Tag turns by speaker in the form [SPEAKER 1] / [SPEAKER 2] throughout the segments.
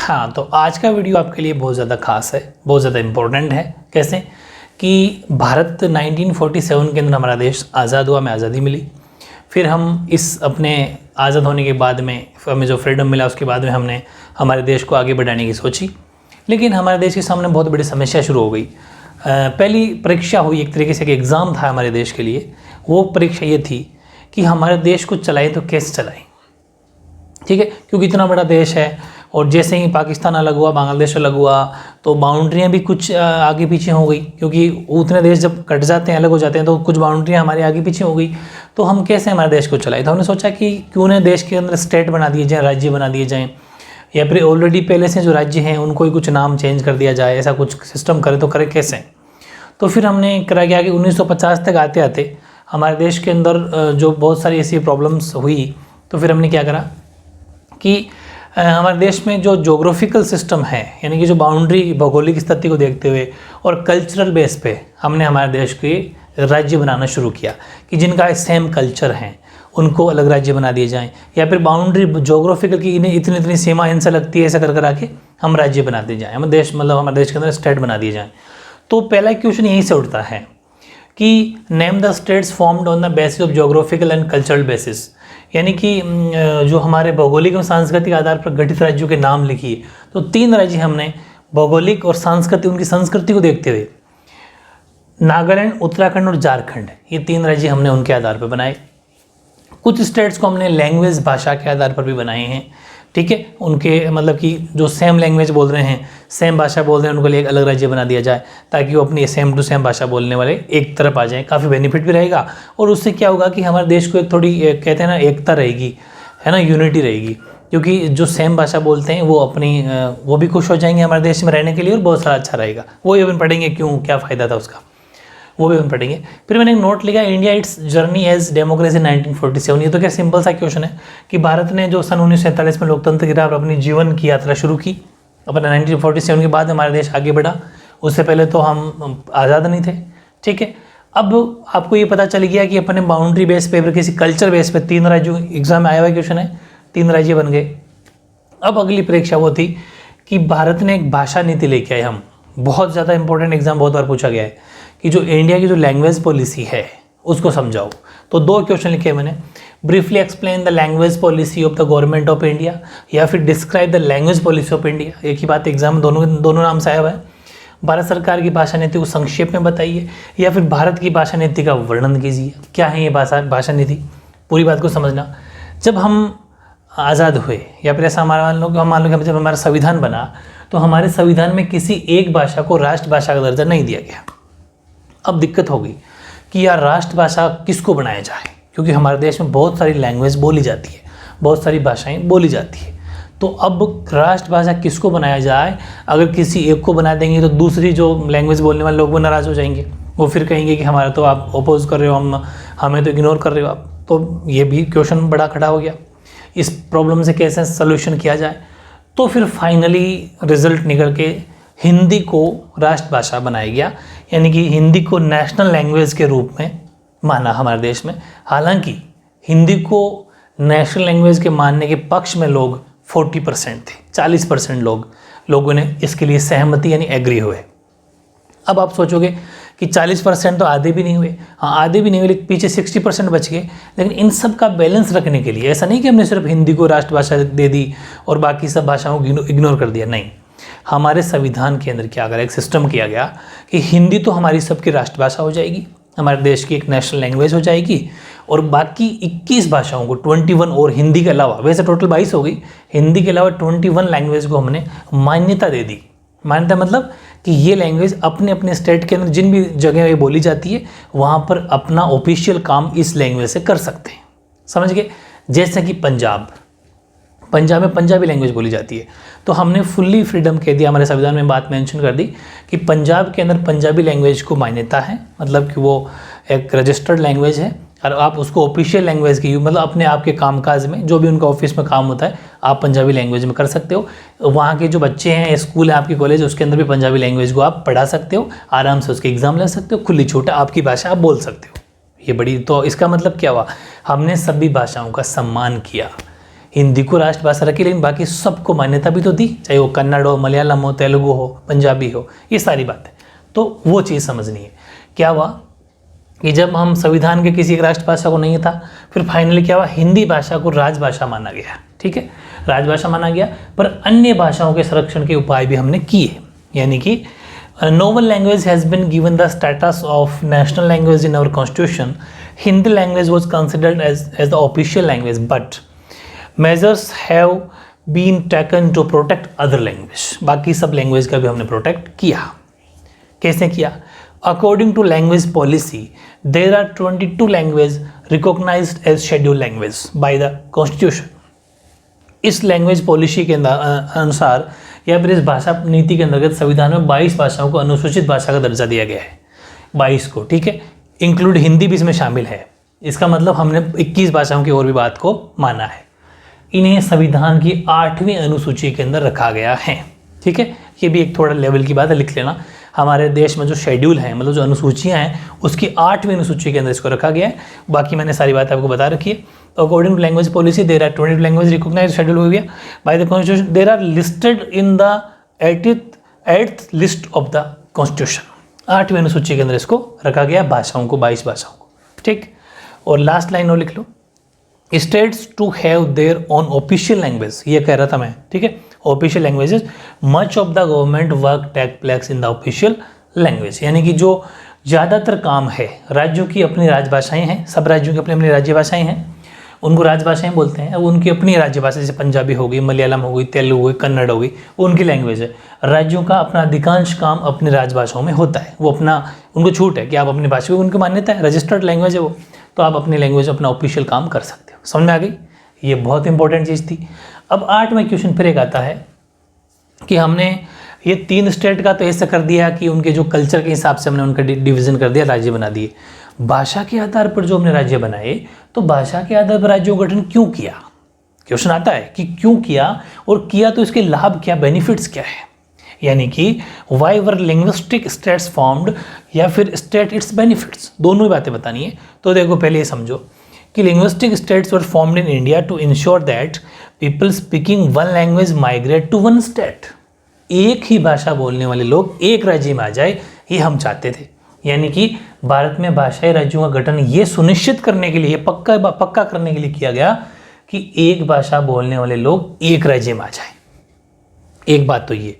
[SPEAKER 1] हाँ, तो आज का वीडियो आपके लिए बहुत ज़्यादा खास है, बहुत ज़्यादा इम्पोर्टेंट है। कैसे कि भारत 1947 के अंदर हमारा देश आज़ाद हुआ, हमें आज़ादी मिली। फिर हम इस अपने आज़ाद होने के बाद में हमें जो फ्रीडम मिला उसके बाद में हमने हमारे देश को आगे बढ़ाने की सोची, लेकिन हमारे देश के सामने बहुत बड़ी समस्या शुरू हो गई। पहली परीक्षा हुई, एक तरीके से एक एग्ज़ाम था हमारे देश के लिए। वो परीक्षा ये थी कि हमारे देश को चलाएं तो कैसे चलाएं, ठीक है, क्योंकि इतना बड़ा देश है और जैसे ही पाकिस्तान अलग हुआ, बांग्लादेश अलग हुआ, तो बाउंड्रियाँ भी कुछ आगे पीछे हो गई, क्योंकि उतने देश जब कट जाते हैं, अलग हो जाते हैं, तो कुछ बाउंड्रियाँ हमारे आगे पीछे हो गई। तो हम कैसे हमारे देश को चलाएं? तो हमने सोचा कि क्यों ना देश के अंदर स्टेट बना दिए जाएँ, राज्य बना दिए जाएँ, या फिर ऑलरेडी पहले से जो राज्य हैं उनको ही कुछ नाम चेंज कर दिया जाए, ऐसा कुछ सिस्टम करे तो करे कैसे। तो फिर हमने करा गया कि 1950 तक आते आते हमारे देश के अंदर जो बहुत सारी ऐसी प्रॉब्लम्स हुई, तो फिर हमने क्या करा कि हमारे देश में जो जोग्राफिकल सिस्टम है, यानी कि जो बाउंड्री भौगोलिक स्थिति को देखते हुए और कल्चरल बेस पे हमने हमारे देश के राज्य बनाना शुरू किया कि जिनका सेम कल्चर है उनको अलग राज्य बना दिए जाएं, या फिर बाउंड्री जोग्राफिकल की इन्हें इतनी इतनी सीमा इनसे लगती है, ऐसा कर कर आके हम राज्य बना दिए जाएँ, हम देश मतलब हमारे देश के अंदर स्टेट बना दिए जाएँ। तो पहला क्वेश्चन यहीं से उठता है कि name the states formed on the basis of geographical and cultural basis, यानी कि जो हमारे भौगोलिक और सांस्कृतिक आधार पर गठित राज्यों के नाम लिखिए। तो 3 राज्य हमने भौगोलिक और सांस्कृतिक, उनकी संस्कृति को देखते हुए, नागालैंड, उत्तराखंड और झारखंड, ये 3 राज्य हमने उनके आधार पर बनाए। कुछ स्टेट्स को हमने लैंग्वेज, भाषा के आधार पर भी बनाए हैं, ठीक है, उनके मतलब कि जो सेम लैंग्वेज बोल रहे हैं, सेम भाषा बोल रहे हैं, उनको लिए एक अलग राज्य बना दिया जाए, ताकि वो अपनी सेम टू सेम भाषा बोलने वाले एक तरफ आ जाएं। काफ़ी बेनिफिट भी रहेगा और उससे क्या होगा कि हमारे देश को एक थोड़ी कहते हैं ना, एकता रहेगी, है ना, यूनिटी रहेगी, क्योंकि जो सेम भाषा बोलते हैं वो अपनी वो भी खुश हो जाएंगे हमारे देश में रहने के लिए और बहुत सारा अच्छा रहेगा। वो भी अपन पढ़ेंगे क्यों, क्या फ़ायदा था उसका, वो भी हम पढ़ेंगे। फिर मैंने एक नोट लिखा, India its journey as democracy 1947। ये तो क्या सिंपल सा क्वेश्चन है कि भारत ने जो सन 1947 में लोकतंत्र की राह पर अपनी जीवन की यात्रा शुरू की, अपना 1947 के बाद हमारा देश आगे बढ़ा, उससे पहले तो हम आज़ाद नहीं थे, ठीक है। अब आपको ये पता चल गया कि अपने बाउंड्री बेस पे, किसी कल्चर बेस पे 3 राज्यों, एग्जाम में आया हुआ क्वेश्चन है, 3 राज्य बन गए। अब अगली परीक्षा वो थी कि भारत ने एक भाषा नीति लेके आए हम, बहुत ज़्यादा इंपॉर्टेंट एग्जाम, बहुत बार पूछा गया है कि जो इंडिया की जो लैंग्वेज पॉलिसी है उसको समझाओ। तो 2 क्वेश्चन लिखे मैंने, briefly explain the language policy of the government of India, या फिर describe the language policy of India. एक ही बात एग्जाम में दोनों नाम से आया हुआ है। भारत सरकार की भाषा नीति को संक्षेप में बताइए, या फिर भारत की भाषा नीति का वर्णन कीजिए। क्या है ये भाषा नीति, पूरी बात को समझना। जब हम आज़ाद हुए, या फिर ऐसा हमारा मान लो कि जब हमारा संविधान बना, तो हमारे संविधान में किसी एक भाषा को राष्ट्रभाषा का दर्जा नहीं दिया गया। अब दिक्कत हो गई कि यार राष्ट्रभाषा किसको बनाया जाए, क्योंकि हमारे देश में बहुत सारी लैंग्वेज बोली जाती है, बहुत सारी भाषाएं बोली जाती है। तो अब राष्ट्रभाषा किसको बनाया जाए? अगर किसी एक को बना देंगे तो दूसरी जो लैंग्वेज बोलने वाले लोग वो नाराज़ हो जाएंगे, वो फिर कहेंगे कि हमारा तो आप अपोज कर रहे हो, हमें तो इग्नोर कर रहे हो आप। तो ये भी क्वेश्चन बड़ा खड़ा हो गया, इस प्रॉब्लम से कैसे सोल्यूशन किया जाए। तो फिर फाइनली रिजल्ट निकल के हिंदी को राष्ट्रभाषा बनाया गया, यानी कि हिंदी को नेशनल लैंग्वेज के रूप में माना हमारे देश में। हालांकि हिंदी को नेशनल लैंग्वेज के मानने के पक्ष में लोग 40% थे, 40% लोगों ने इसके लिए सहमति यानी एग्री हुए। अब आप सोचोगे कि 40% तो आधे भी नहीं हुए, हाँ आधे भी नहीं हुए, लेकिन पीछे 60% बच गए। लेकिन इन सब का बैलेंस रखने के लिए ऐसा नहीं कि हमने सिर्फ हिंदी को राष्ट्रभाषा दे दी और बाकी सब भाषाओं को इग्नोर कर दिया, नहीं। हमारे संविधान के अंदर क्या गया, एक सिस्टम किया गया कि हिंदी तो हमारी सबकी राष्ट्रभाषा हो जाएगी, हमारे देश की एक नेशनल लैंग्वेज हो जाएगी, और बाकी 21 भाषाओं को 21 और हिंदी के अलावा, वैसे टोटल 22 हो गई, हिंदी के अलावा 21 लैंग्वेज को हमने मान्यता दे दी। मान्यता मतलब कि ये लैंग्वेज अपने अपने स्टेट के अंदर जिन भी जगह ये बोली जाती है वहाँ पर अपना ऑफिशियल काम इस लैंग्वेज से कर सकते हैं, समझ गए। जैसे कि पंजाब में पंजाबी लैंग्वेज बोली जाती है, तो हमने फुल्ली फ्रीडम कह दिया, हमारे संविधान में बात मेंशन कर दी कि पंजाब के अंदर पंजाबी लैंग्वेज को मान्यता है, मतलब कि वो एक रजिस्टर्ड लैंग्वेज है और आप उसको ऑफिशियल लैंग्वेज की, मतलब अपने आप के कामकाज में जो भी उनका ऑफिस में काम होता है आप पंजाबी लैंग्वेज में कर सकते हो। वहाँ के जो बच्चे हैं, स्कूल है आपकी, कॉलेज, उसके अंदर भी पंजाबी लैंग्वेज को आप पढ़ा सकते हो, आराम से उसके एग्जाम ले सकते हो, खुली छूट है, आपकी भाषा आप बोल सकते हो। ये बड़ी, तो इसका मतलब क्या हुआ, हमने सभी भाषाओं का सम्मान किया। हिंदी को राष्ट्रभाषा रखी, लेकिन बाकी सबको मान्यता भी तो दी, चाहे वो कन्नड़ हो, मलयालम हो, तेलुगु हो, पंजाबी हो, ये सारी बातें। तो वो चीज़ समझनी है। क्या हुआ कि जब हम संविधान के किसी एक राष्ट्रभाषा को नहीं था, फिर फाइनली क्या हुआ, हिंदी भाषा को राजभाषा माना गया। ठीक है, राजभाषा माना गया, पर अन्य भाषाओं के संरक्षण के उपाय भी हमने किए। यानी कि no one language has been given the status of national language in our constitution. Hindi language was considered as the official language, but measures have been taken to protect other language. बाकी सब language का भी हमने protect किया। कैसे किया? According to language policy, there are 22 languages recognized as scheduled language by the constitution. इस language policy के अनुसार या फिर इस भाषा नीति के अंतर्गत संविधान में 22 भाषाओं को अनुसूचित भाषा का दर्जा दिया गया है, 22 को। ठीक है, इंक्लूड हिंदी भी इसमें शामिल है। इसका मतलब हमने 21 भाषाओं की और भी बात को माना है। इन्हें संविधान की 8वीं अनुसूची के अंदर रखा गया है। ठीक है, ये भी एक थोड़ा लेवल की बात है, लिख लेना। हमारे देश में जो शेड्यूल है, मतलब जो अनुसूचियाँ हैं, उसकी 8वीं अनुसूची के अंदर इसको रखा गया है। बाकी मैंने सारी बात आपको बता रखी है। According to language policy there are 20 language recognized schedule हो गया by the constitution. There are listed in the 8th list of the constitution. 8वीं अनुसूची के अंदर इसको रखा गया, भाषाओं को, 22 भाषाओं को। ठीक, और लास्ट लाइन और लिख लो, states to have their on official language. ये कह रहा था मैं। ठीक है, official languages, much of the government work take place in the official language. यानी कि जो ज़्यादातर काम है, राज्यों की अपनी राजभाषाएं हैं, सब राज्यों की अपनी अपनी राज्य भाषाएं हैं, उनको राजभाषाएं बोलते हैं। अब उनकी अपनी राज्य भाषा, जैसे पंजाबी हो गई, मलयालम हो गई, तेलुगु हो गई, कन्नड़ हो गई, वो उनकी लैंग्वेज है। राज्यों का अपना अधिकांश काम अपनी राजभाषाओं में होता है। वो अपना, उनको छूट है कि आप अपनी भाषा को, उनकी मान्यता है, रजिस्टर्ड लैंग्वेज है वो, तो आप अपनी लैंग्वेज अपना ऑफिशियल काम कर सकते हो। समझ में आ गई? ये बहुत इंपॉर्टेंट चीज़ थी। अब 8वां क्वेश्चन फिर एक आता है कि हमने ये 3 स्टेट का तो ऐसा कर दिया कि उनके जो कल्चर के हिसाब से हमने उनका डिवीज़न कर दिया, राज्य बना दिए। भाषा के आधार पर जो हमने राज्य बनाए, तो भाषा के आधार पर राज्यों का गठन क्यों किया? क्वेश्चन आता है कि क्यों किया, और किया तो इसके लाभ क्या, बेनिफिट्स क्या है। यानी कि why were linguistic states formed, या फिर स्टेट इट्स बेनिफिट्स, दोनों ही बातें बतानी है। तो देखो, पहले ये समझो कि linguistic states were formed in India to ensure that people speaking one language migrate to one state. एक ही भाषा बोलने वाले लोग एक राज्य में आ जाए, ये हम चाहते थे। यानी कि भारत में भाषाई राज्यों का गठन ये सुनिश्चित करने के लिए, पक्का करने के लिए किया गया कि एक भाषा बोलने वाले लोग एक राज्य में आ जाए। एक बात तो ये।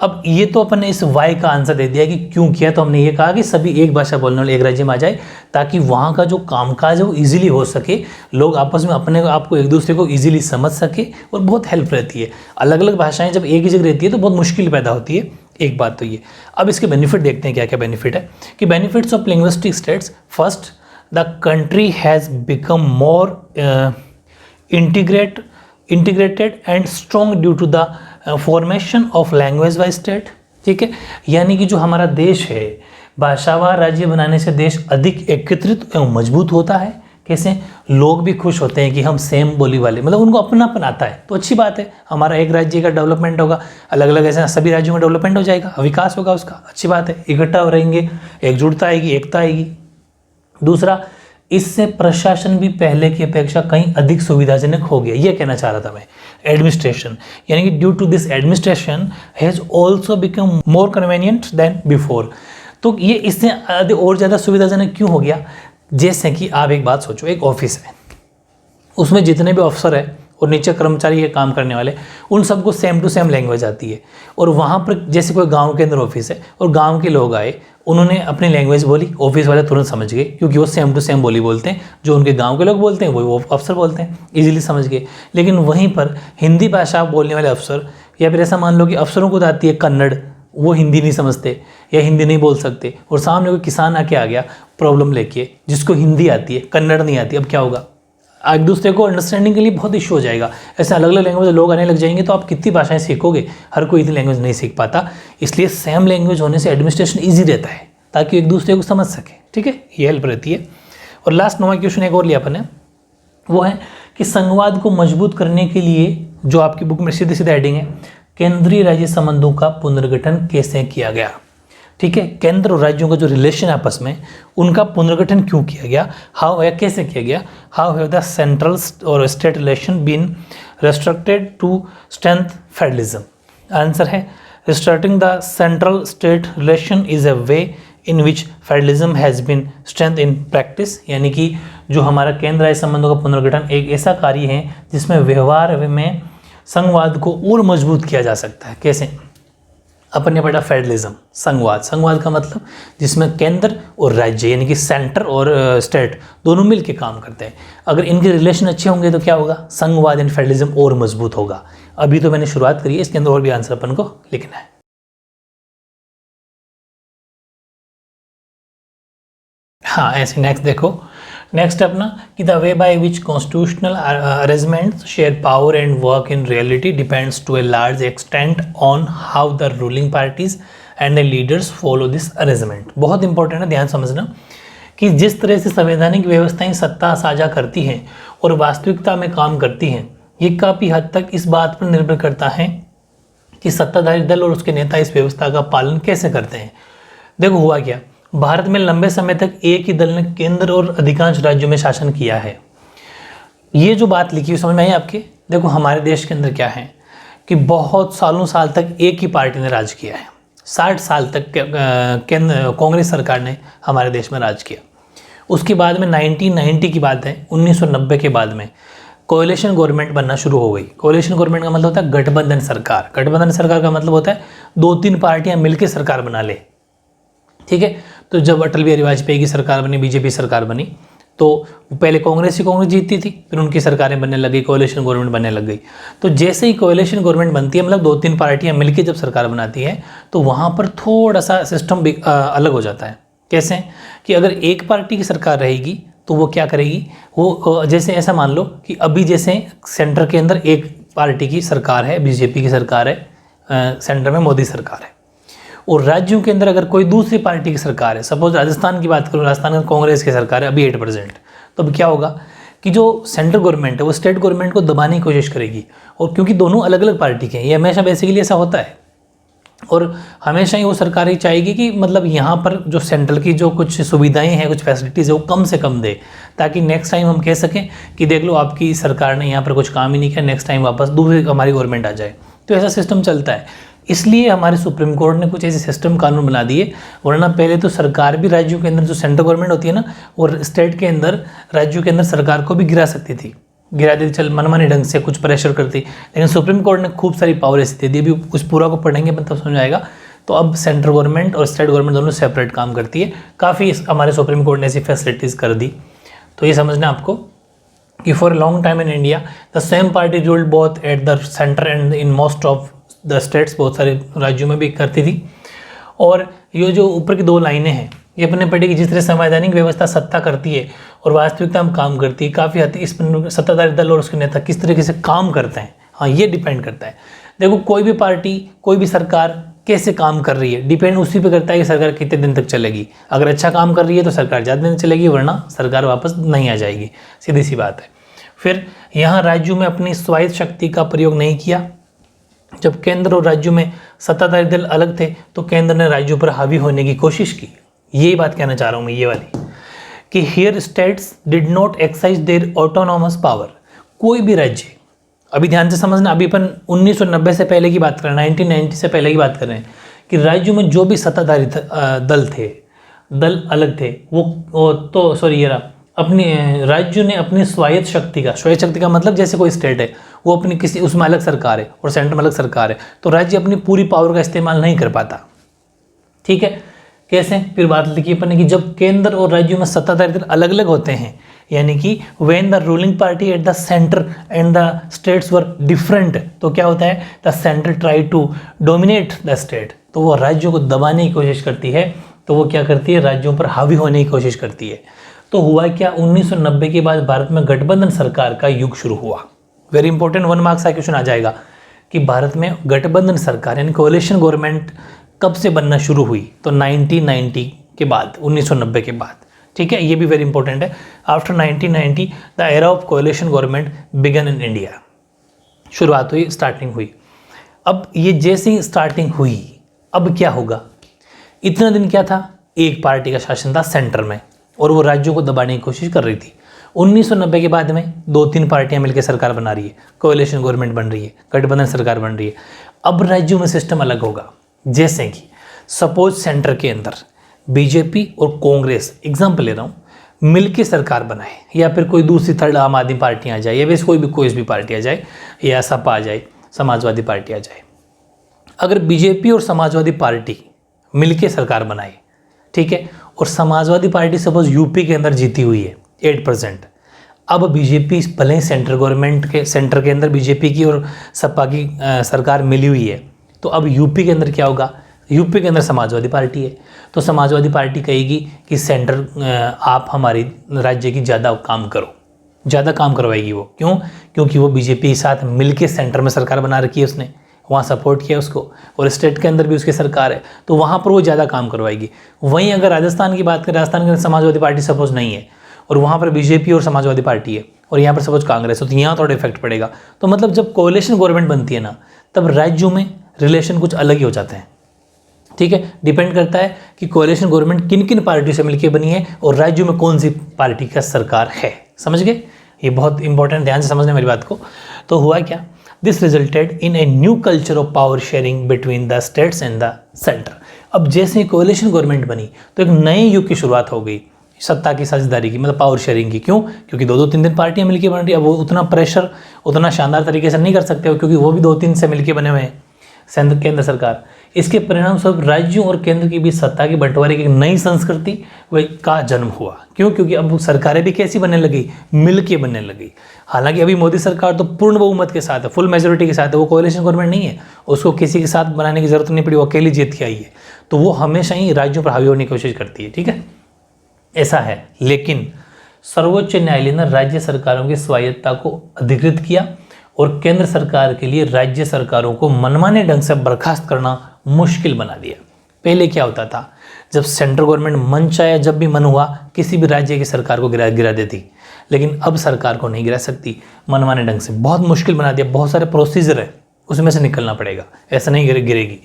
[SPEAKER 1] अब ये तो अपन ने इस वाई का आंसर दे दिया कि क्यों किया, तो हमने ये कहा कि सभी एक भाषा बोलने वाले एक राज्य में आ जाए, ताकि वहाँ का जो कामकाज है वो इजीली हो सके, लोग आपस में अपने आप को, एक दूसरे को इजीली समझ सके, और बहुत हेल्प रहती है। अलग अलग भाषाएं जब एक ही जगह रहती है तो बहुत मुश्किल पैदा होती है। एक बात तो ये। अब इसके बेनिफिट देखते हैं क्या क्या बेनिफिट है। कि benefits of linguistic states, first, the country has become more integrated and strong due to the formation of language wise state. ठीक है, यानी कि जो हमारा देश है, भाषावार राज्य बनाने से देश अधिक एकत्रित एवं मजबूत होता है। कैसे? लोग भी खुश होते हैं कि हम सेम बोली वाले, मतलब उनको अपनापन आता है, तो अच्छी बात है। हमारा एक राज्य का डेवलपमेंट होगा, अलग अलग ऐसे सभी राज्यों में डेवलपमेंट हो जाएगा, विकास होगा उसका, अच्छी बात है। इकट्ठा हो रहेंगे, एकजुटता आएगी, एकता आएगी। दूसरा, इससे प्रशासन भी पहले की अपेक्षा कहीं अधिक सुविधाजनक हो गया, ये कहना चाह रहा था मैं। एडमिनिस्ट्रेशन, यानी कि due to this administration has also become more convenient than before. तो ये इससे और ज़्यादा सुविधाजनक क्यों हो गया? जैसे कि आप एक बात सोचो, एक ऑफिस है, उसमें जितने भी अफसर है और नीचे कर्मचारी ये काम करने वाले, उन सबको सेम टू सेम लैंग्वेज आती है। और वहाँ पर जैसे कोई गांव के अंदर ऑफिस है और गांव के लोग आए, उन्होंने अपनी लैंग्वेज बोली, ऑफिस वाले तुरंत समझ गए, क्योंकि वो सेम टू सेम बोली बोलते हैं। जो उनके गांव के लोग बोलते हैं वो अफसर बोलते हैं, इजीली समझ गए। लेकिन वहीं पर हिंदी भाषा बोलने वाले अफसर, या फिर ऐसा मान लो कि अफसरों को आती है कन्नड़, वो हिंदी नहीं समझते या हिंदी नहीं बोल सकते, और सामने कोई किसान आके आ गया प्रॉब्लम लेके, जिसको हिंदी आती है, कन्नड़ नहीं आती, अब क्या होगा? एक दूसरे को अंडरस्टैंडिंग के लिए बहुत इशू हो जाएगा। ऐसे अलग अलग लैंग्वेज लोग आने लग जाएंगे तो आप कितनी भाषाएं सीखोगे? हर कोई इतनी लैंग्वेज नहीं सीख पाता। इसलिए सेम लैंग्वेज होने से एडमिनिस्ट्रेशन ईजी रहता है, ताकि एक दूसरे को समझ सके। ठीक है, ये हेल्प रहती है। और लास्ट 9वां क्वेश्चन एक और लिया अपन ने, वो है कि संघवाद को मजबूत करने के लिए, जो आपकी बुक में सीधे सीधे हेडिंग है, केंद्रीय राज्य संबंधों का पुनर्गठन कैसे किया गया। ठीक है, केंद्र और राज्यों का जो रिलेशन आपस में, उनका पुनर्गठन क्यों किया गया, हाउ या कैसे किया गया, हाउ हैव द सेंट्रल और state relation been restricted to strength federalism. Answer है restricting the central state relation is a way in which federalism has been strength in practice, यानी कि जो हमारा केंद्र राज्य संबंधों का पुनर्गठन एक ऐसा कार्य है जिसमें व्यवहार में संघवाद को और मजबूत किया जा सकता है। कैसे? अपन ने पढ़ा फेडरलिज्म, संघवाद, संघवाद का मतलब जिसमें केंद्र और राज्य यानी कि सेंटर और स्टेट दोनों मिल के काम करते हैं। अगर इनके रिलेशन अच्छे होंगे तो क्या होगा, संघवाद एंड फेडरलिज्म और मजबूत होगा। अभी तो मैंने शुरुआत करी है, इसके अंदर और भी आंसर अपन को लिखना है। हाँ, ऐसे नेक्स्ट देखो, नेक्स्ट अपना कि the way by which constitutional arrangements share power and work in reality depends to a large extent on how the ruling parties and the leaders follow this arrangement. बहुत important है, ध्यान समझना कि जिस तरह से संवैधानिक व्यवस्थाएं सत्ता साझा करती हैं और वास्तविकता में काम करती हैं, ये काफ़ी हद तक इस बात पर निर्भर करता है कि सत्ताधारी दल और उसके नेता इस व्यवस्था का पालन कैसे करते हैं। देखो हुआ क्या, भारत में लंबे समय तक एक ही दल ने केंद्र और अधिकांश राज्यों में शासन किया है। ये जो बात लिखी हुई समझ में आई आपके? देखो हमारे देश के अंदर क्या है कि बहुत साल तक एक ही पार्टी ने राज किया है। 60 साल तक केंद्र कांग्रेस सरकार ने हमारे देश में राज किया। उसके बाद में 1990 की बात है, 1990 के बाद में कोएलिशन गवर्नमेंट बनना शुरू हो गई। कोएलिशन गवर्नमेंट का मतलब होता है गठबंधन सरकार। गठबंधन सरकार का मतलब होता है 2-3 पार्टियां मिलकर सरकार बना ले, ठीक है। तो जब अटल बिहारी वाजपेयी की सरकार बनी, बीजेपी सरकार बनी, तो पहले कांग्रेस जीतती थी, फिर उनकी सरकारें बनने लगी, कोएलिशन गवर्नमेंट बनने लग गई। तो जैसे ही कोएलिशन गवर्नमेंट बनती है, मतलब 2-3 पार्टियां मिलकर जब सरकार बनाती है, तो वहाँ पर थोड़ा सा सिस्टम भी अलग हो जाता है। कैसे कि अगर एक पार्टी की सरकार रहेगी तो वो क्या करेगी, वो जैसे ऐसा मान लो कि अभी जैसे सेंटर के अंदर एक पार्टी की सरकार है, बीजेपी की सरकार है, सेंटर में मोदी सरकार है, और राज्यों के अंदर अगर कोई दूसरी पार्टी की सरकार है, सपोज राजस्थान की बात करूँ, राजस्थान में कांग्रेस की सरकार है अभी 8%, तो अब क्या होगा कि जो सेंट्रल गवर्नमेंट है वो स्टेट गवर्नमेंट को दबाने की कोशिश करेगी। और क्योंकि दोनों अलग अलग पार्टी के हैं, ये हमेशा बेसिकली ऐसा होता है, और हमेशा ही वो सरकार ही चाहेगी कि मतलब यहाँ पर जो सेंट्रल की जो कुछ सुविधाएं हैं, कुछ फैसिलिटीज़ है, वो कम से कम दे, ताकि नेक्स्ट टाइम हम कह सकें कि देख लो आपकी सरकार ने यहाँ पर कुछ काम ही नहीं किया, नेक्स्ट टाइम वापस दूसरी हमारी गवर्नमेंट आ जाए। तो ऐसा सिस्टम चलता है, इसलिए हमारे सुप्रीम कोर्ट ने कुछ ऐसे सिस्टम कानून बना दिए। वरना पहले तो सरकार भी राज्यों के अंदर, जो सेंट्रल गवर्नमेंट होती है ना, और स्टेट के अंदर, राज्यों के अंदर सरकार को भी गिरा सकती थी, गिरा देती, चल मनमानी ढंग से कुछ प्रेशर करती। लेकिन सुप्रीम कोर्ट ने खूब सारी पावर ऐसी दे दी। अभी उस पूरा को पढ़ेंगे तब समझ आएगा। तो अब सेंट्रल गवर्नमेंट और स्टेट गवर्नमेंट दोनों सेपरेट काम करती है। काफ़ी हमारे सुप्रीम कोर्ट ने ऐसी फैसिलिटीज़ कर दी। तो ये समझना आपको कि for a long time in India the same party ruled both at the centre and in most of the states, बहुत सारे राज्यों में भी करती थी। और ये जो ऊपर की 2 लाइनें हैं, ये अपने पढ़ी कि जिस तरह संवैधानिक व्यवस्था सत्ता करती है और वास्तविकता में काम करती है, काफ़ी हद तक इस पर सत्ताधारी दल और उसके नेता किस तरीके से काम करते हैं, हाँ ये डिपेंड करता है। देखो कोई भी पार्टी, कोई भी सरकार कैसे काम कर रही है, डिपेंड उसी पे करता है कि सरकार कितने दिन तक चलेगी। अगर अच्छा काम कर रही है तो सरकार ज़्यादा दिन चलेगी, वरना सरकार वापस नहीं आ जाएगी, सीधी सी बात है। फिर यहाँ राज्यों में अपनी स्वायत्त शक्ति का प्रयोग नहीं किया। जब केंद्र और राज्यों में सत्ताधारी दल अलग थे तो केंद्र ने राज्यों पर हावी होने की कोशिश की। यही बात कहना चाह रहा हूँ मैं, ये वाली, कि here states did not exercise their autonomous power. कोई भी राज्य, अभी ध्यान से समझना, अभी अपन 1990 से पहले की बात कर रहे हैं, 1990 से पहले की बात कर रहे हैं, कि राज्यों में जो भी सत्ताधारी दल थे, दल अलग थे, वो तो सॉरी ये रहा, अपने राज्यों ने अपनी स्वायत्त शक्ति का मतलब जैसे कोई स्टेट है, वो अपनी किसी उसमें अलग सरकार है और सेंटर में अलग सरकार है, तो राज्य अपनी पूरी पावर का इस्तेमाल नहीं कर पाता। ठीक है, कैसे? फिर बात लिखी अपन ने कि जब केंद्र और राज्यों में सत्ताधारी दल अलग अलग होते हैं, यानी कि when the ruling party at the centre and the states were different, तो क्या होता है, the centre try to dominate the state, तो वो राज्यों को दबाने की कोशिश करती है। तो वो क्या करती है, राज्यों पर हावी होने की कोशिश करती है। तो हुआ क्या, 1990 के बाद भारत में गठबंधन सरकार का युग शुरू हुआ। वेरी इंपॉर्टेंट 1 मार्क्स का क्वेश्चन आ जाएगा कि भारत में गठबंधन सरकार यानी कोएलिशन गवर्नमेंट कब से बनना शुरू हुई, तो 1990 के बाद, 1990 के बाद। ठीक है, ये भी वेरी इंपॉर्टेंट है। After 1990 the era of coalition government began in India. शुरुआत हुई, स्टार्टिंग हुई। अब ये जैसे ही स्टार्टिंग हुई, अब क्या होगा, इतना दिन क्या था, एक पार्टी का शासन था सेंटर में और वो राज्यों को दबाने की कोशिश कर रही थी। 1990 के बाद में 2-3 पार्टियां मिलकर सरकार बना रही है, कोएलिशन गवर्नमेंट बन रही है, गठबंधन सरकार बन रही है। अब राज्यों में सिस्टम अलग होगा, जैसे कि सपोज सेंटर के अंदर बीजेपी और कांग्रेस, एग्जाम्पल ले रहा हूँ, मिलके सरकार बनाए, या फिर कोई दूसरी थर्ड आम आदमी पार्टी आ जाए, या वैसे कोई भी पार्टी आ जाए, या सपा आ जाए, समाजवादी पार्टी आ जाए। अगर बीजेपी और समाजवादी पार्टी मिलके सरकार बनाए, ठीक है, और समाजवादी पार्टी सपोज यूपी के अंदर जीती हुई है 8%, अब बीजेपी भले सेंटर के अंदर बीजेपी की और सपा की सरकार मिली हुई है, तो अब यूपी के अंदर क्या होगा, यूपी के अंदर समाजवादी पार्टी है, तो समाजवादी पार्टी कहेगी कि सेंटर आप हमारी राज्य की ज़्यादा काम करो, ज़्यादा काम करवाएगी वो। क्यों? क्योंकि वो बीजेपी के साथ मिलके सेंटर में सरकार बना रखी है, उसने वहाँ सपोर्ट किया उसको, और स्टेट के अंदर भी उसकी सरकार है, तो वहाँ पर वो ज़्यादा काम करवाएगी। वहीं अगर राजस्थान की बात करें, राजस्थान के अंदर समाजवादी पार्टी सपोज नहीं है और वहाँ पर बीजेपी और समाजवादी पार्टी है, और यहाँ पर सपोज कांग्रेस हो, तो यहाँ थोड़ा इफेक्ट पड़ेगा। तो मतलब जब कोएलिशन गवर्नमेंट बनती है ना, तब राज्यों में रिलेशन कुछ अलग ही हो जाते हैं, ठीक है। डिपेंड करता है कि कोएलिशन गवर्नमेंट किन किन पार्टियों से मिलकर बनी है और राज्यों में कौन सी पार्टी का सरकार है। समझ गए? ये बहुत इंपॉर्टेंट, ध्यान से समझना मेरी बात को। तो हुआ क्या, this resulted in a new culture of power sharing between the states and the centre. अब जैसे ही कोएलिशन गवर्नमेंट बनी तो एक नए युग की शुरुआत हो गई, सत्ता की साझेदारी की, मतलब पावर शेयरिंग की। क्यों? क्योंकि 2-3 पार्टियां मिलकर बन रही है। अब वो उतना प्रेशर उतना शानदार तरीके से नहीं कर सकते हो, क्योंकि वो भी 2-3 से मिलकर बने हुए हैं केंद्र सरकार। इसके परिणाम स्वरूप राज्यों और केंद्र की बीच सत्ता की बंटवारे की एक नई संस्कृति का जन्म हुआ। क्यों? क्योंकि अब सरकारें भी कैसी बनने लगी, मिल के बनने लगी। हालांकि अभी मोदी सरकार तो पूर्ण बहुमत के साथ है, फुल मेजोरिटी के साथ है, वो कोएलिशन गवर्नमेंट नहीं है, उसको किसी के साथ बनाने की जरूरत नहीं पड़ी, वो अकेली जीत के आई है। तो वो हमेशा ही राज्यों पर हावी होने की कोशिश करती है, ठीक है, ऐसा है। लेकिन सर्वोच्च न्यायालय ने राज्य सरकारों की स्वायत्ता को अधिकृत किया और केंद्र सरकार के लिए राज्य सरकारों को मनमाने ढंग से बर्खास्त करना मुश्किल बना दिया। पहले क्या होता था, जब सेंट्रल गवर्नमेंट मन चाहे जब भी मन हुआ किसी भी राज्य की सरकार को गिरा देती, लेकिन अब सरकार को नहीं गिरा सकती मनमाने ढंग से, बहुत मुश्किल बना दिया। बहुत सारे प्रोसीजर है, उसमें से निकलना पड़ेगा, ऐसा नहीं गिरेगी।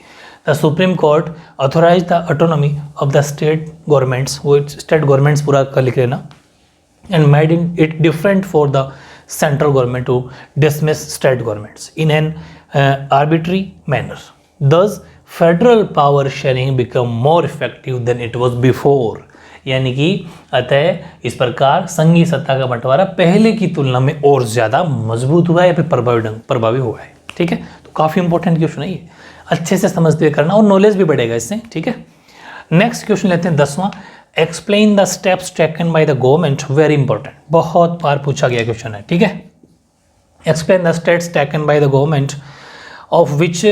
[SPEAKER 1] The Supreme Court authorise the autonomy of the state governments, वो स्टेट गवर्नमेंट्स पूरा कर लिख लेना, and made in it different for the central government to dismiss state governments in an arbitrary manner. Thus, federal power sharing become more effective than it was before. यानी कि अतः इस प्रकार संघीय सत्ता का बंटवारा पहले की तुलना में और ज़्यादा मजबूत हुआ है या फिर प्रभावी हुआ है, ठीक है। तो काफ़ी इंपॉर्टेंट क्वेश्चन है ये, अच्छे से समझते हुए करना और नॉलेज भी बढ़ेगा इससे, ठीक है। नेक्स्ट क्वेश्चन लेते हैं 10वां, explain the steps taken by the government, very important, बहुत बार पूछा गया क्वेश्चन है, ठीक है। Explain the steps taken by the government of which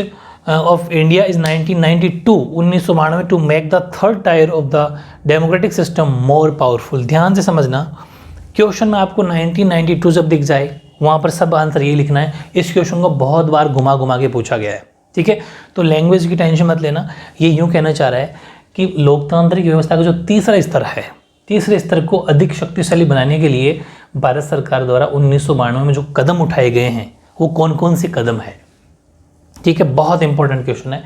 [SPEAKER 1] of India is 1992 to make the third tier of the democratic system more powerful. ध्यान से समझना, क्वेश्चन में आपको 1992 जब दिख जाए वहाँ पर सब आंसर ये लिखना है। इस क्वेश्चन को बहुत बार घुमा के पूछा गया है, ठीक है। तो लैंग्वेज की टेंशन मत लेना, ये यूँ कहना चाह रहा है कि लोकतांत्रिक व्यवस्था का जो तीसरा स्तर है, तीसरे स्तर को अधिक शक्तिशाली बनाने के लिए भारत सरकार द्वारा 1992 में जो कदम उठाए गए हैं वो कौन कौन से कदम है, ठीक है। बहुत इंपॉर्टेंट क्वेश्चन है।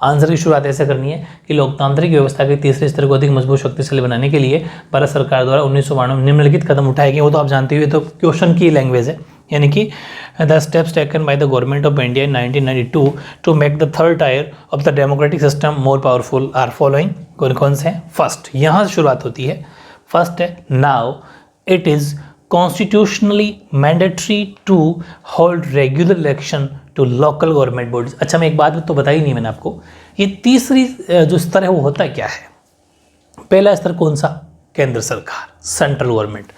[SPEAKER 1] आंसर की शुरुआत ऐसे करनी है कि लोकतांत्रिक व्यवस्था के तीसरे स्तर को अधिक मजबूत शक्तिशाली बनाने के लिए भारत सरकार द्वारा 1992 में निम्नलिखित कदम उठाए गए। वो तो आप जानते हुए, तो क्वेश्चन की लैंग्वेज है, यानी कि the steps taken by the government of India in 1992 to make the third tier of the democratic system more powerful are following. कौन कौन से हैं? फर्स्ट, यहाँ से शुरुआत होती है। फर्स्ट है, now it is constitutionally mandatory to hold regular election to local government bodies. अच्छा, मैं एक बात तो बताई नहीं मैंने आपको, ये तीसरी जो स्तर है वो होता क्या है? पहला स्तर कौन सा? केंद्र सरकार, सेंट्रल गवर्नमेंट।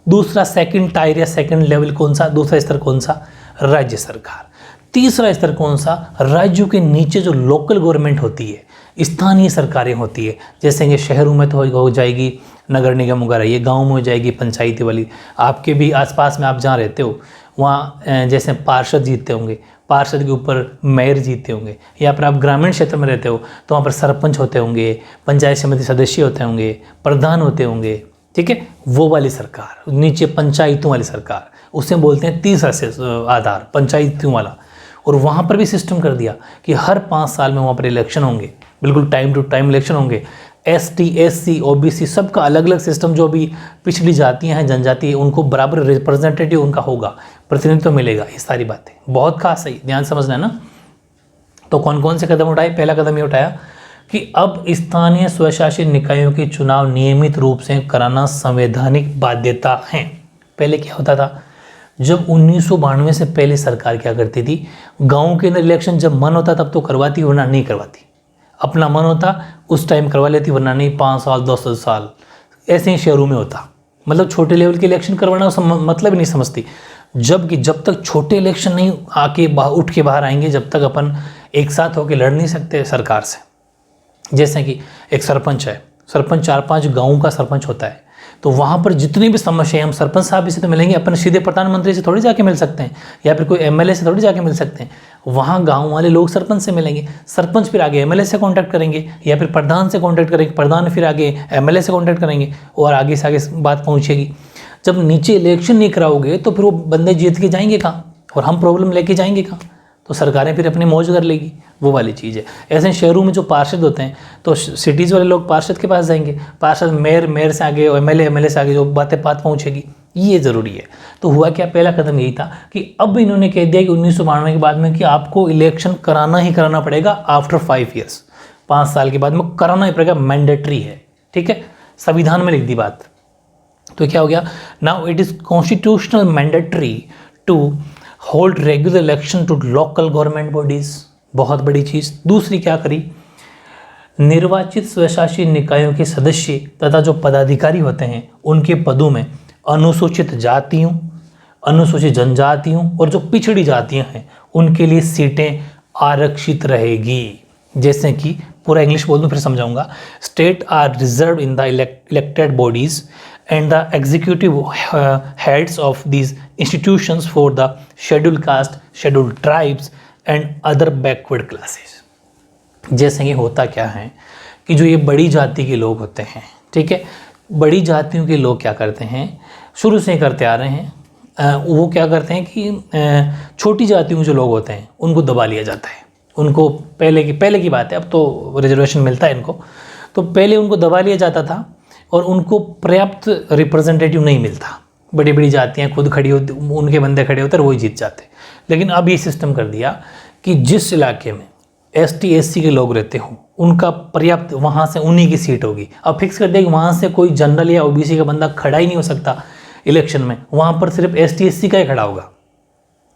[SPEAKER 1] दूसरा सेकंड टायर या सेकंड लेवल कौन सा? दूसरा स्तर कौन सा? राज्य सरकार। तीसरा स्तर कौन सा? राज्यों के नीचे जो लोकल गवर्नमेंट होती है, स्थानीय सरकारें होती है, जैसे ये शहरों में तो हो जाएगी नगर निगम वगैरह, ये गाँव में हो जाएगी पंचायती वाली। आपके भी आसपास में आप जहाँ रहते हो वहाँ जैसे पार्षद जीतते होंगे, पार्षद के ऊपर मेयर जीतते होंगे, या फिर आप ग्रामीण क्षेत्र में रहते हो तो वहाँ पर सरपंच होते होंगे, पंचायत समिति सदस्य होते होंगे, प्रधान होते होंगे, ठीक है। वो वाली सरकार, नीचे पंचायतों वाली सरकार, उसे बोलते हैं तीसरा से आधार, पंचायतों वाला। और वहाँ पर भी सिस्टम कर दिया कि हर 5 साल में वहाँ पर इलेक्शन होंगे, बिल्कुल टाइम टू टाइम इलेक्शन होंगे। ST SC OBC सबका अलग अलग सिस्टम, जो भी पिछड़ी जातियाँ हैं, जनजाति है, उनको बराबर रिप्रेजेंटेटिव उनका होगा, प्रतिनिधित्व मिलेगा। ये सारी बातें बहुत खास है, ध्यान समझना है ना। तो कौन कौन से कदम उठाए? पहला कदम ये उठाया कि अब स्थानीय स्वशासित निकायों के चुनाव नियमित रूप से कराना संवैधानिक बाध्यता है। पहले क्या होता था, जब 1992 से पहले सरकार क्या करती थी, गाँव के अंदर इलेक्शन जब मन होता तब तो करवाती, वरना नहीं करवाती। अपना मन होता उस टाइम करवा लेती, वरना नहीं। 5 साल 10 साल ऐसे ही शहरों में होता। मतलब छोटे लेवल के इलेक्शन करवाना मतलब ही नहीं समझती। जब तक छोटे इलेक्शन नहीं आके उठ के बाहर आएंगे, जब तक अपन एक साथ होकर लड़ नहीं सकते सरकार से। जैसे कि एक सरपंच है, सरपंच 4-5 गाँव का सरपंच होता है, तो वहाँ पर जितनी भी समस्या है, हम सरपंच साहब से तो मिलेंगे, अपन सीधे प्रधानमंत्री से थोड़ी जाके मिल सकते हैं, या फिर कोई MLA से थोड़ी जाके मिल सकते हैं। वहाँ गांव वाले लोग सरपंच से मिलेंगे, सरपंच फिर आगे MLA से कांटेक्ट करेंगे, या फिर प्रधान से कांटेक्ट करेंगे, प्रधान फिर आगे MLA से कांटेक्ट करेंगे, और आगे से आगे बात पहुँचेगी। जब नीचे इलेक्शन नहीं कराओगे तो फिर वो बंदे जीत के जाएंगे कहाँ, और हम प्रॉब्लम लेके जाएंगे कहाँ? तो सरकारें फिर अपनी मौज कर लेगी, वो वाली चीज़ है। ऐसे शहरों में जो पार्षद होते हैं, तो सिटीज़ वाले लोग पार्षद के पास जाएंगे, पार्षद मेयर से आगे, MLA से आगे, जो बात पहुँचेगी, ये ज़रूरी है। तो हुआ क्या, पहला कदम यही था कि अब इन्होंने कह दिया कि 1992 के बाद में कि आपको इलेक्शन कराना ही कराना पड़ेगा आफ्टर 5 ईयर्स, 5 साल के बाद में कराना ही पड़ेगा, मैंडेटरी है। ठीक है, संविधान में लिख दी बात। तो क्या हो गया, now it is constitutional mandatory to hold regular election to local government bodies. बहुत बड़ी चीज़। दूसरी क्या करी, निर्वाचित स्वशासी निकायों के सदस्य तथा जो पदाधिकारी होते हैं, उनके पदों में अनुसूचित जातियों, अनुसूचित जनजातियों और जो पिछड़ी जातियां हैं, उनके लिए सीटें आरक्षित रहेगी। जैसे कि पूरा इंग्लिश बोल दूं फिर समझाऊंगा। State are reserve in the elected bodies and the executive heads of these institutions for the scheduled caste, scheduled tribes and other backward classes। जैसे कि होता क्या है कि जो ये बड़ी जाति के लोग होते हैं, ठीक है, बड़ी जातियों के लोग क्या करते हैं, शुरू से करते आ रहे हैं, वो क्या करते हैं कि छोटी जातियों के जो लोग होते हैं उनको दबा लिया जाता है। उनको पहले की बात है, अब तो रिजर्वेशन मिलता है इनको, तो पहले उनको दबा लिया जाता था और उनको पर्याप्त रिप्रेजेंटेटिव नहीं मिलता। बड़ी बड़ी जातियाँ खुद खड़ी होती, उनके बंदे खड़े होते और वही जीत जाते। लेकिन अब ये सिस्टम कर दिया कि जिस इलाके में ST SC के लोग रहते हों, उनका पर्याप्त, वहाँ से उन्हीं की सीट होगी। अब फिक्स कर दिया कि वहाँ से कोई जनरल या OBC का बंदा खड़ा ही नहीं हो सकता इलेक्शन में, वहाँ पर सिर्फ ST SC का ही खड़ा होगा,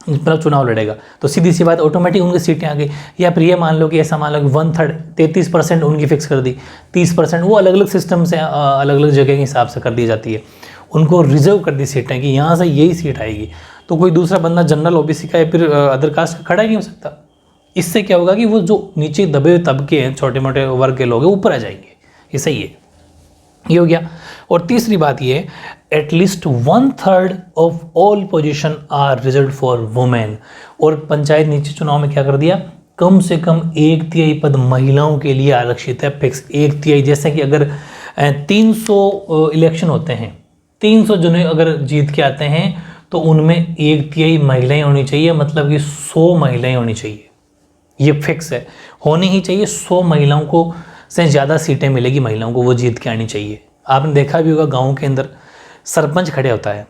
[SPEAKER 1] मतलब चुनाव लड़ेगा। तो सीधी सी बात, ऑटोमेटिक उनकी सीटें आ गई। या फिर ये मान लो कि ऐसा मान लो कि 1/3 33% उनकी फिक्स कर दी, 30% वो अलग अलग सिस्टम से अलग अलग जगह के हिसाब से कर दी जाती है। उनको रिजर्व कर दी सीटें कि यहाँ से यही सीट आएगी, तो कोई दूसरा बंदा जनरल OBC का या फिर अदर कास्ट का खड़ा ही नहीं हो सकता। इससे क्या होगा कि वो जो नीचे दबे हुए तबके हैं, छोटे मोटे वर्ग के लोग हैं, ऊपर आ जाएंगे। ये सही है, ये हो गया। और तीसरी बात ये, at least 1/3 of all position are reserve for women. और पंचायत नीचे चुनाव में क्या कर दिया, कम से कम 1/3 पद महिलाओं के लिए आरक्षित है, फिक्स 1/3। जैसे कि अगर 300 इलेक्शन होते हैं, 300 जने अगर जीत के आते हैं तो उनमें 1/3 महिलाएं होनी चाहिए, मतलब कि 100 महिलाएं होनी चाहिए। ये फिक्स है, होनी ही चाहिए। 100 महिलाओं को से ज़्यादा सीटें मिलेगी महिलाओं को, वो जीत के आनी चाहिए। आपने देखा भी होगा गाँव के अंदर सरपंच खड़े होता है,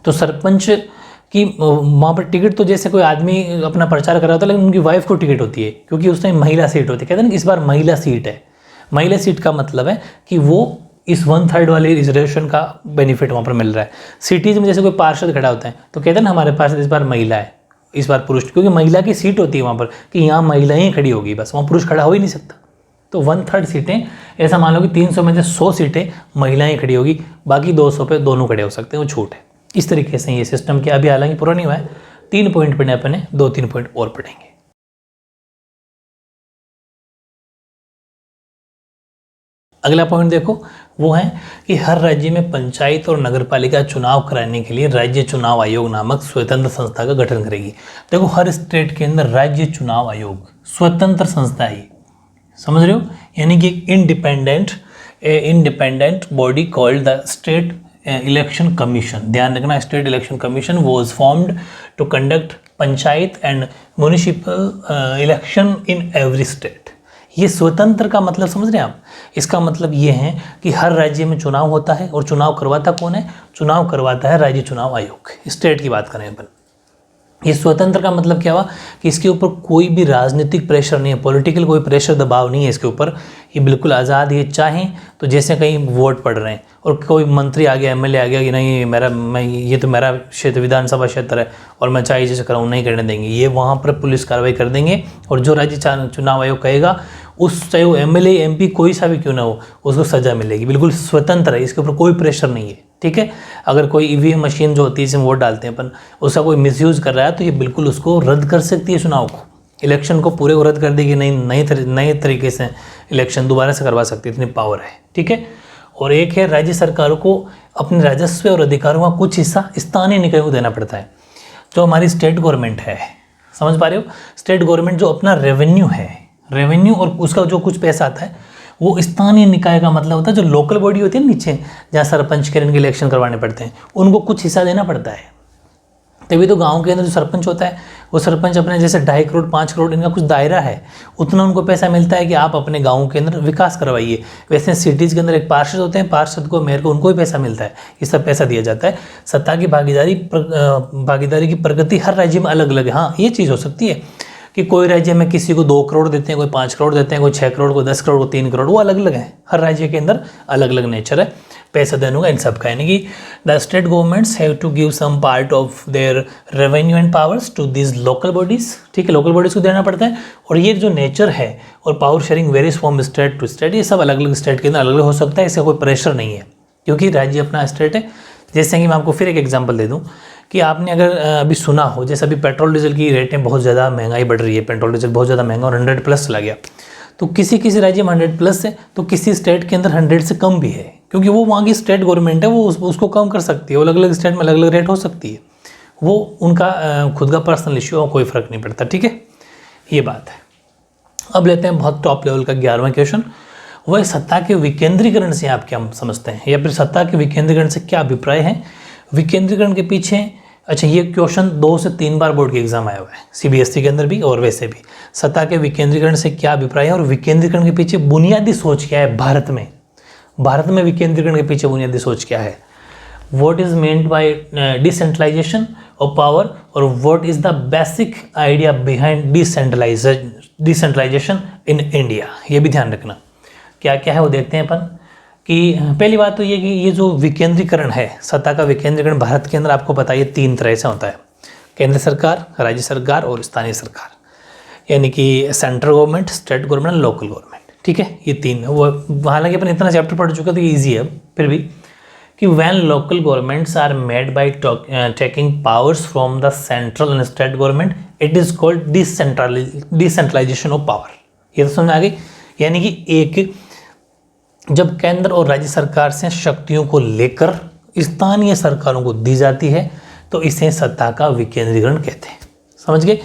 [SPEAKER 1] तो सरपंच की वहाँ पर टिकट तो जैसे कोई आदमी अपना प्रचार कर रहा होता है, लेकिन उनकी वाइफ को टिकट होती है, क्योंकि उसमें महिला सीट होती है। कहते हैं ना इस बार महिला सीट है। महिला सीट का मतलब है कि वो इस 1/3 वाले रिजर्वेशन का बेनिफिट वहाँ पर मिल रहा है। सिटीज़ में जैसे कोई पार्षद खड़ा होता है तो कहते हैं ना हमारे पास इस बार महिला है, इस बार पुरुष, क्योंकि महिला की सीट होती है वहाँ पर कि यहाँ महिलाएं खड़ी होगी, बस वहाँ पुरुष खड़ा हो ही नहीं सकता। तो 1/3 सीटें, ऐसा मान लो कि 300 में से 100 सीटें महिलाएं खड़ी होगी, बाकी 200 पे दोनों खड़े हो सकते हैं, वो छूट है। इस तरीके से ये सिस्टम क्या, अभी हालांकि पूरा नहीं हुआ है, 3 पॉइंट पढ़ने अपने, 2-3 पॉइंट और पढ़ेंगे। अगला पॉइंट देखो, वो है कि हर राज्य में पंचायत और नगरपालिका चुनाव कराने के लिए राज्य चुनाव आयोग नामक स्वतंत्र संस्था का गठन करेगी। देखो हर स्टेट के अंदर राज्य चुनाव आयोग स्वतंत्र संस्था है, समझ रहे हो, यानी कि independent body called the state election commission. ध्यान रखना, state election commission was formed to conduct panchayat and municipal election in every state. ये स्वतंत्र का मतलब समझ रहे हैं आप? इसका मतलब ये है कि हर राज्य में चुनाव होता है, और चुनाव करवाता कौन है? चुनाव करवाता है राज्य चुनाव आयोग। स्टेट की बात करें अपन, ये स्वतंत्र का मतलब क्या हुआ कि इसके ऊपर कोई भी राजनीतिक प्रेशर नहीं है, पॉलिटिकल कोई प्रेशर दबाव नहीं है इसके ऊपर। ये बिल्कुल आज़ाद, ये चाहें तो जैसे कहीं वोट पड़ रहे हैं और कोई मंत्री आ गया, एमएलए आ गया कि नहीं ये तो मेरा क्षेत्र, विधानसभा क्षेत्र है और मैं चाहे जैसे कराऊँ, नहीं करने देंगे। ये वहाँ पर पुलिस कार्रवाई कर देंगे, और जो राज्य चुनाव आयोग कहेगा उस, चाहे वो एमएलए एमपी कोई सा भी क्यों ना हो, उसको सज़ा मिलेगी। बिल्कुल स्वतंत्र है, इसके ऊपर कोई प्रेशर नहीं है, ठीक है। अगर कोई ईवीएम मशीन जो होती है जिसमें वोट डालते हैं अपन, उसका कोई मिसयूज़ कर रहा है तो ये बिल्कुल उसको रद्द कर सकती है, चुनाव को, इलेक्शन को पूरे को रद्द कर देगी, नए तरीके से इलेक्शन दोबारा से करवा सकती है, इतनी पावर है, ठीक है। और एक है, राज्य सरकारों को अपने राजस्व और अधिकारों का कुछ हिस्सा स्थानीय निकायों को देना पड़ता है। जो हमारी स्टेट गवर्नमेंट है, समझ पा रहे हो, स्टेट गवर्नमेंट जो अपना रेवेन्यू है, रेवेन्यू और उसका जो कुछ पैसा आता है वो स्थानीय निकाय का मतलब होता है जो लोकल बॉडी होती है नीचे, जहाँ सरपंच के इनके इलेक्शन करवाने पड़ते हैं, उनको कुछ हिस्सा देना पड़ता है। तभी तो गांव के अंदर जो सरपंच होता है, वो सरपंच अपने जैसे 2.5 करोड़ 5 करोड़ इनका कुछ दायरा है, उतना उनको पैसा मिलता है कि आप अपने गाँव के अंदर विकास करवाइए। वैसे सिटीज़ के अंदर एक पार्षद होते हैं, पार्षद को, मेयर को, उनको भी पैसा मिलता है, ये सब पैसा दिया जाता है। सत्ता की भागीदारी की प्रगति हर राज्य में अलग अलग है। हाँ, ये चीज़ हो सकती है कि कोई राज्य में किसी को 2 करोड़ देते हैं, कोई 5 करोड़ देते हैं, कोई 6 करोड़, कोई 10 करोड़, कोई 3 करोड़, वो अलग अलग है, हर राज्य के अंदर अलग अलग नेचर है पैसा देने का इन सब का। यानी कि the state governments have to give some part of their revenue and powers to this local bodies, ठीक है, लोकल बॉडीज़ को देना पड़ता है। और ये जो नेचर है और power sharing varies from state to state, ये सब अलग अलग स्टेट के अंदर अलग अलग हो सकता है, इसका कोई प्रेशर नहीं है क्योंकि राज्य अपना स्टेट है। जैसे कि मैं आपको फिर एक एग्जाम्पल दे दूँ कि आपने अगर अभी सुना हो, जैसे अभी पेट्रोल डीजल की रेटें बहुत ज़्यादा महंगाई बढ़ रही है, पेट्रोल डीजल बहुत ज़्यादा महंगा और 100+ चला गया, तो किसी किसी राज्य में 100+ है तो किसी स्टेट के अंदर 100 से कम भी है, क्योंकि वो वहाँ की स्टेट गवर्नमेंट है, वो उसको कम कर सकती है। वो अलग अलग स्टेट में अलग अलग रेट हो सकती है, वो उनका खुद का पर्सनल इश्यू है, कोई फ़र्क नहीं पड़ता, ठीक है, ये बात है। अब लेते हैं बहुत टॉप लेवल का 11वां क्वेश्चन, वह सत्ता के विकेंद्रीकरण से आप क्या समझते हैं, या फिर सत्ता के विकेंद्रीकरण से क्या अभिप्राय है। विकेंद्रीकरण के पीछे, अच्छा, ये क्वेश्चन 2 से 3 बार बोर्ड के एग्जाम आया हुआ है, सीबीएसई के अंदर भी और वैसे भी। सत्ता के विकेंद्रीकरण से क्या अभिप्राय है और विकेंद्रीकरण के पीछे बुनियादी सोच क्या है भारत में, भारत में विकेंद्रीकरण के पीछे बुनियादी सोच क्या है। What is meant by decentralisation of power, और what is the basic idea behind decentralisation in India, ये भी ध्यान रखना क्या क्या है वो देखते हैं अपन। कि पहली बात तो ये कि ये जो विकेंद्रीकरण है, सत्ता का विकेंद्रीकरण भारत के अंदर आपको पता है 3 तरह से होता है, केंद्र सरकार, राज्य सरकार और स्थानीय सरकार, यानी कि central government, state government, local government, ठीक है, ये 3। वो हालांकि अपन इतना चैप्टर पढ़ चुका तो ये ईजी है फिर भी, कि when local governments are made by taking powers from the central and state government, it is called decentralisation of power. ये तो समझ आ गई, यानी कि एक जब केंद्र और राज्य सरकार से शक्तियों को लेकर स्थानीय सरकारों को दी जाती है तो इसे सत्ता का विकेंद्रीकरण कहते हैं। समझ गए।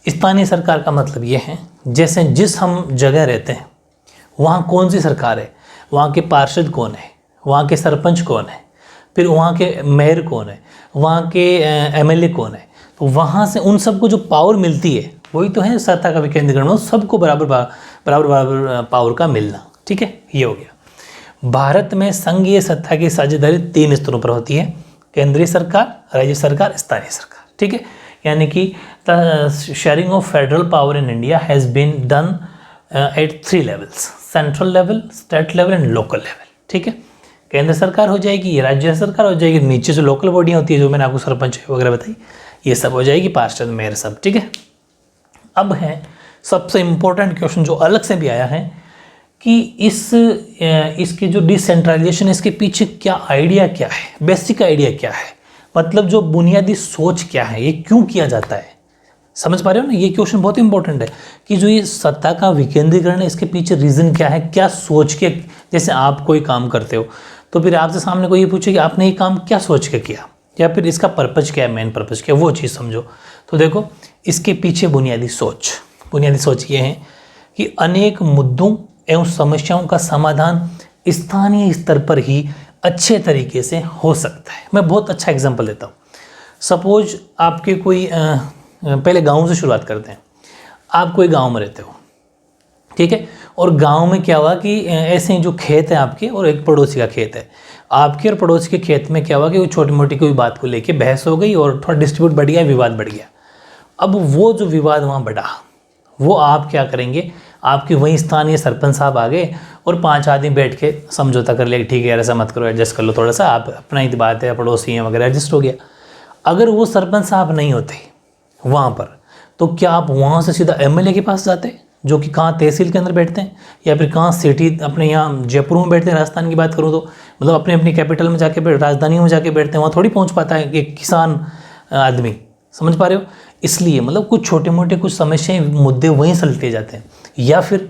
[SPEAKER 1] स्थानीय सरकार का मतलब ये है, जैसे जिस हम जगह रहते हैं वहाँ कौन सी सरकार है, वहाँ के पार्षद कौन है, वहाँ के सरपंच कौन है, फिर वहाँ के मेयर कौन है, वहाँ के एमएलए कौन है, तो वहाँ से उन सबको जो पावर मिलती है वही तो है सत्ता का विकेंद्रीकरण, सबको बराबर पावर का मिलना, ठीक है, ये हो गया। भारत में संघीय सत्ता की साझेदारी 3 स्तरों पर होती है, केंद्रीय सरकार, राज्य सरकार, स्थानीय सरकार, ठीक है, यानी कि the sharing of federal power in India has been done at 3 levels, central level, state level and local level, ठीक है। केंद्र सरकार हो जाएगी, राज्य सरकार हो जाएगी, नीचे जो लोकल बॉडियाँ होती है जो मैंने आपको सरपंच वगैरह बताई, ये सब हो जाएगी, पार्षद, मेयर, सब, ठीक है। अब है सबसे इम्पोर्टेंट क्वेश्चन जो अलग से भी आया है कि इसकी जो डिसेंट्रलाइजेशन, इसके पीछे क्या आइडिया क्या है, बेसिक आइडिया क्या है, मतलब जो बुनियादी सोच क्या है, ये क्यों किया जाता है। समझ पा रहे हो ना, ये क्वेश्चन बहुत इंपॉर्टेंट है कि जो ये सत्ता का विकेंद्रीकरण है इसके पीछे रीज़न क्या है, क्या सोच के, जैसे आप कोई काम करते हो तो फिर आपसे सामने कोई ये पूछे कि आपने ये काम क्या सोच के किया, या फिर इसका पर्पज क्या है, मेन पर्पज क्या है, वो चीज़ समझो। तो देखो, इसके पीछे बुनियादी सोच ये है कि अनेक मुद्दों एवं समस्याओं का समाधान स्थानीय स्तर पर ही अच्छे तरीके से हो सकता है। मैं बहुत अच्छा एग्जांपल देता हूँ। सपोज आपके कोई पहले गांव से शुरुआत करते हैं। आप कोई गांव में रहते हो, ठीक है। और गांव में क्या हुआ कि ऐसे ही जो खेत है आपके और एक पड़ोसी का खेत है, आपके और पड़ोसी के खेत में क्या हुआ कि वो छोटी मोटी कोई बात को लेके बहस हो गई और थोड़ा डिस्ट्रीब्यूट बढ़ गया, विवाद बढ़ गया। अब वो जो विवाद वहाँ बढ़ा, वो आप क्या करेंगे, आपके वहीं स्थानीय सरपंच साहब आ गए और 5 आदमी बैठ के समझौता कर लिया कि ठीक है यार ऐसा मत करो, एडजस्ट कर लो थोड़ा सा, आप अपना ही बात है, पड़ोसी हैं वगैरह, एडजस्ट हो गया। अगर वो सरपंच साहब नहीं होते वहाँ पर, तो क्या आप वहाँ से सीधा एमएलए के पास जाते, जो कि कहाँ तहसील के अंदर बैठते हैं, या फिर कहाँ सिटी अपने यहाँ जयपुर में बैठते हैं, राजस्थान की बात करूँ तो, मतलब अपने अपनी कैपिटल में जाके, राजधानी में जाके बैठते हैं, वहाँ थोड़ी पहुँच पाता है एक किसान आदमी, समझ पा रहे हो। इसलिए मतलब कुछ छोटे मोटे कुछ समस्याएं, मुद्दे वहीं सलटे जाते हैं। या फिर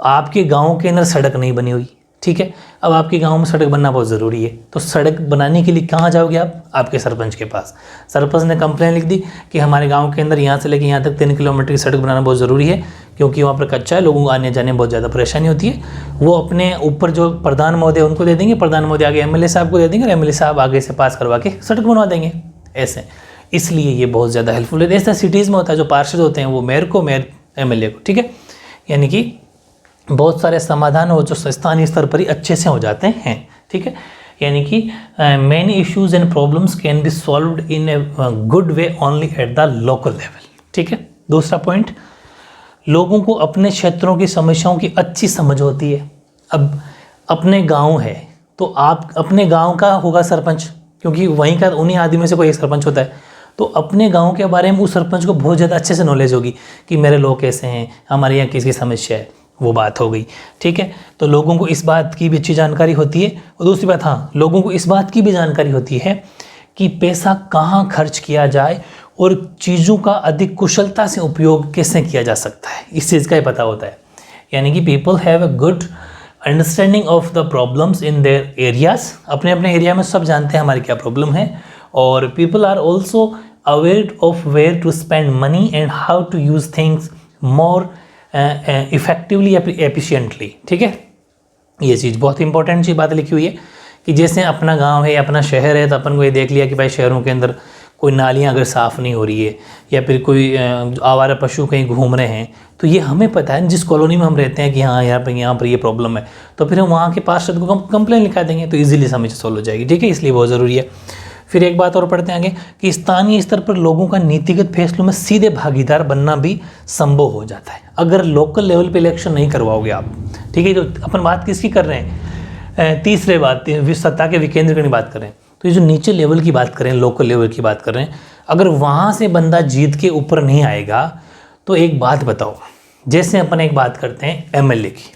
[SPEAKER 1] आपके गांव के अंदर सड़क नहीं बनी हुई, ठीक है, अब आपके गांव में सड़क बनना बहुत ज़रूरी है, तो सड़क बनाने के लिए कहाँ जाओगे आप, आपके सरपंच के पास। सरपंच ने कंप्लेन लिख दी कि हमारे गांव के अंदर यहाँ से लेकर यहाँ तक 3 किलोमीटर की सड़क बनाना बहुत ज़रूरी है, क्योंकि वहाँ पर कच्चा है, लोगों को आने जाने में बहुत ज़्यादा परेशानी होती है। वो अपने ऊपर जो प्रधान महोदय उनको दे देंगे, प्रधान महोदय आगे एमएलए साहब को दे देंगे और एमएलए साहब आगे से पास करवा के सड़क बनवा देंगे, ऐसे। इसलिए ये बहुत ज़्यादा हेल्पफुल है। ऐसा सिटीज़ में होता है, जो पार्षद होते हैं वो मेयर को, मेयर एमएलए को, ठीक है। यानी कि बहुत सारे समाधान हो जो स्थानीय स्तर पर ही अच्छे से हो जाते हैं, ठीक है। यानी कि many issues and problems can be solved in a good way only eight the local level, ठीक है। दूसरा पॉइंट, लोगों को अपने क्षेत्रों की समस्याओं की अच्छी समझ होती है। अब अपने गांव है तो आप अपने गांव का होगा सरपंच, क्योंकि वहीं का उन्हीं आदमी में से कोई एक सरपंच होता है, तो अपने गांव के बारे में उस सरपंच को बहुत ज़्यादा अच्छे से नॉलेज होगी कि मेरे लोग कैसे हैं, हमारे यहाँ किसकी समस्या है, वो बात हो गई, ठीक है। तो लोगों को इस बात की भी अच्छी जानकारी होती है। और दूसरी बात, हाँ, लोगों को इस बात की भी जानकारी होती है कि पैसा कहाँ खर्च किया जाए और चीज़ों का अधिक कुशलता से उपयोग कैसे किया जा सकता है, इस चीज़ का ही पता होता है। यानी कि people have a good understanding of the problems in their areas, अपने अपने एरिया में सब जानते हैं हमारी क्या प्रॉब्लम है। और people are also aware of where to spend money and how to use things more effectively या एफिशिएंटली, ठीक है। ये चीज़ बहुत इंपॉर्टेंट सी बात लिखी हुई है कि जैसे अपना गांव है या अपना शहर है, तो अपन को ये देख लिया कि भाई शहरों के अंदर कोई नालियाँ अगर साफ़ नहीं हो रही है या फिर कोई आवारा पशु कहीं घूम रहे हैं, तो ये हमें पता है जिस कॉलोनी में हम रहते हैं कि हाँ यहाँ पर ये प्रॉब्लम है, तो फिर हम वहाँ के पार्षद को कंप्लेन लिखा देंगे, तो ईजिली समस्या सॉल्व हो जाएगी, ठीक है। इसलिए बहुत ज़रूरी है। फिर एक बात और पढ़ते हैं आगे कि स्थानीय स्तर पर लोगों का नीतिगत फैसलों में सीधे भागीदार बनना भी संभव हो जाता है अगर लोकल लेवल पे इलेक्शन नहीं करवाओगे आप, ठीक है। तो अपन बात किसकी कर रहे हैं, तीसरे बात सत्ता के विकेंद्रीकरण की बात कर रहे हैं। तो ये जो नीचे लेवल की बात कर रहे हैं, लोकल लेवल की बात कर रहे हैं, अगर वहाँ से बंदा जीत के ऊपर नहीं आएगा, तो एक बात बताओ, जैसे अपन एक बात करते हैं एमएलए की,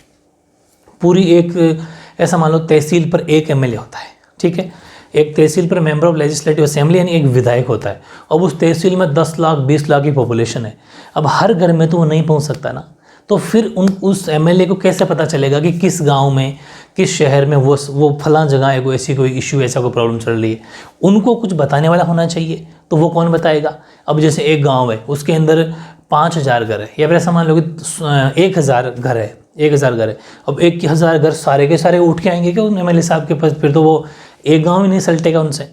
[SPEAKER 1] पूरी एक ऐसा मान लो तहसील पर एक एमएलए होता है, ठीक है। एक तहसील पर मेंबर ऑफ लेजिस्लेटिव असेंबली यानी एक विधायक होता है। अब उस तहसील में 10 लाख 20 लाख की पॉपुलेशन है। अब हर घर में तो वो नहीं पहुंच सकता ना, तो फिर उस एमएलए को कैसे पता चलेगा कि किस गांव में, किस शहर में वो फलां जगह है, कोई ऐसी कोई इशू, ऐसा कोई प्रॉब्लम चल रही है, उनको कुछ बताने वाला होना चाहिए। तो वो कौन बताएगा। अब जैसे एक गाँव है, उसके अंदर 5000 घर है, या फिर ऐसा मान लो कि 1000 घर है, 1000 घर है। अब 1000 घर सारे के सारे उठ के आएंगे क्या उन एमएलए साहब के पास, फिर तो वो एक गांव ही नहीं सलटेगा उनसे।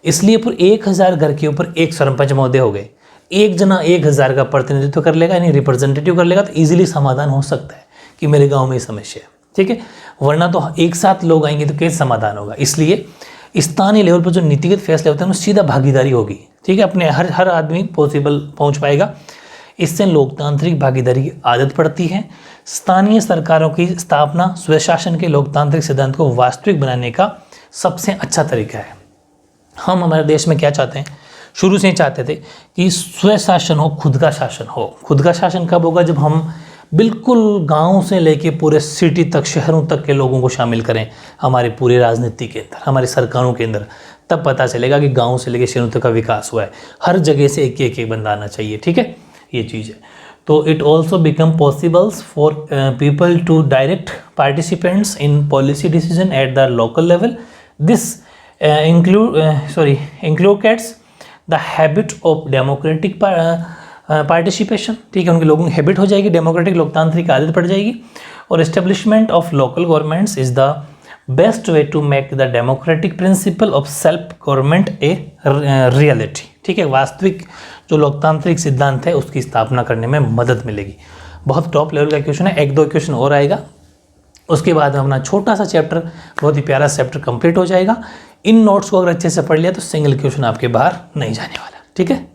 [SPEAKER 1] इसलिए फिर 1000 घर के ऊपर एक सरपंच महोदय हो गए, एक जना 1000 का प्रतिनिधित्व कर लेगा, यानी रिप्रेजेंटेटिव कर लेगा, तो इजीली समाधान हो सकता है कि मेरे गांव में समस्या है, ठीक है। वरना तो एक साथ लोग आएंगे तो कैसे समाधान होगा। इसलिए स्थानीय लेवल पर जो नीतिगत फैसले होते हैं उनमें सीधा भागीदारी होगी, ठीक है। अपने हर आदमी पॉसिबल पहुँच पाएगा। इससे लोकतांत्रिक भागीदारी की आदत पड़ती है। स्थानीय सरकारों की स्थापना स्वशासन के लोकतांत्रिक सिद्धांत को वास्तविक बनाने का सबसे अच्छा तरीका है। हम हमारे देश में क्या चाहते हैं, शुरू से ही चाहते थे कि स्वशासन हो, खुद का शासन हो। खुद का शासन कब होगा, जब हम बिल्कुल गांव से लेके पूरे सिटी तक, शहरों तक के लोगों को शामिल करें हमारे पूरे राजनीति के अंदर, हमारी सरकारों के अंदर। तब पता चलेगा कि गाँव से लेकर शहरों तक का विकास हुआ है। हर जगह से एक एक बंदा आना चाहिए, ठीक है, ये चीज़ है। तो it also become possibles for people to direct participants in policy decision at the local level. This inculcates the habit of democratic participation, ठीक है। उनके लोगों की हैबिट हो जाएगी, डेमोक्रेटिक लोकतांत्रिक आदत पड़ जाएगी। और establishment of local governments is the best way to make the democratic principle of self government a reality, ठीक है। वास्तविक जो लोकतांत्रिक सिद्धांत है उसकी स्थापना करने में मदद मिलेगी। बहुत टॉप लेवल का क्वेश्चन है। 1-2 क्वेश्चन और आएगा, उसके बाद अपना छोटा सा चैप्टर, बहुत ही प्यारा चैप्टर कंप्लीट हो जाएगा। इन नोट्स को अगर अच्छे से पढ़ लिया तो सिंगल क्वेश्चन आपके बाहर नहीं जाने वाला। ठीक है।